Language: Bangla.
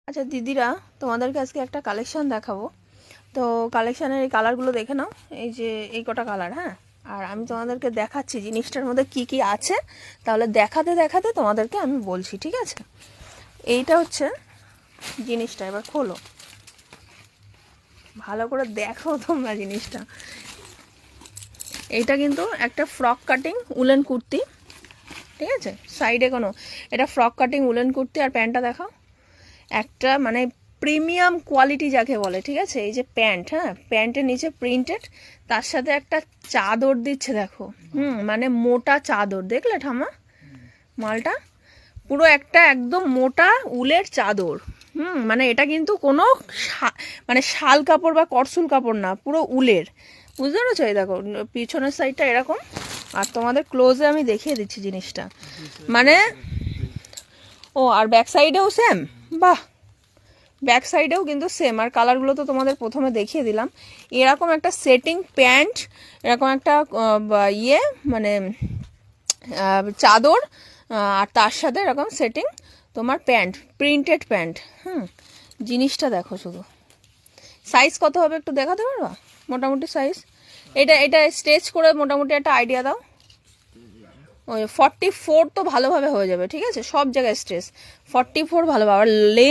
আচ্ছা দিদিরা, তোমাদেরকে আজকে একটা কালেকশন দেখাবো। তো কালেকশানের এই কালারগুলো দেখে নাও। এই যে এই কটা কালার, হ্যাঁ। আর আমি তোমাদেরকে দেখাচ্ছি জিনিসটার মধ্যে কি কি আছে, তাহলে দেখাতে দেখাতে তোমাদেরকে আমি বলছি, ঠিক আছে? এইটা হচ্ছে জিনিসটা, এবার খোলো, ভালো করে দেখো তোমরা জিনিসটা। এইটা কিন্তু একটা ফ্রক কাটিং উলেন কুর্তি, ঠিক আছে? সাইডে কোনো, এটা ফ্রক কাটিং উলেন কুর্তি। আর প্যান্টটা দেখাও, একটা মানে প্রিমিয়াম কোয়ালিটি যাকে বলে, ঠিক আছে? এই যে প্যান্ট, হ্যাঁ, প্যান্টের নিচে প্রিন্টেড, তার সাথে একটা চাদর দিচ্ছে, দেখো। মানে মোটা চাদর, দেখলে ঠামা মালটা? পুরো একটা একদম মোটা উলের চাদর। মানে এটা কিন্তু কোনো মানে শাল কাপড় বা করসুল কাপড় না, পুরো উলের, বুঝতে পেরেছো? এই দেখো পিছনের সাইডটা এরকম। আর তোমাদের ক্লোজে আমি দেখিয়ে দিচ্ছি জিনিসটা, মানে ও, আর ব্যাক সাইডেও সেম। বাহ, ব্যাক সাইডেও কিন্তু সেম। আর কালারগুলো তো তোমাদের প্রথমে দেখিয়ে দিলাম। এরকম একটা সেটিং প্যান্ট, এরকম একটা মানে চাদর, আর তার সাথে এরকম সেটিং তোমার প্যান্ট, প্রিন্টেড প্যান্ট। জিনিসটা দেখো শুধু। সাইজ কত হবে একটু দেখাতে পারবা মোটামুটি সাইজ? এটা এটা স্ট্রেচ করে মোটামুটি একটা আইডিয়া দাও। ওই 44 তো ভালোভাবে হয়ে যাবে, ঠিক আছে? সব জায়গায় স্ট্রেচ 44 ভালোভাবে। আর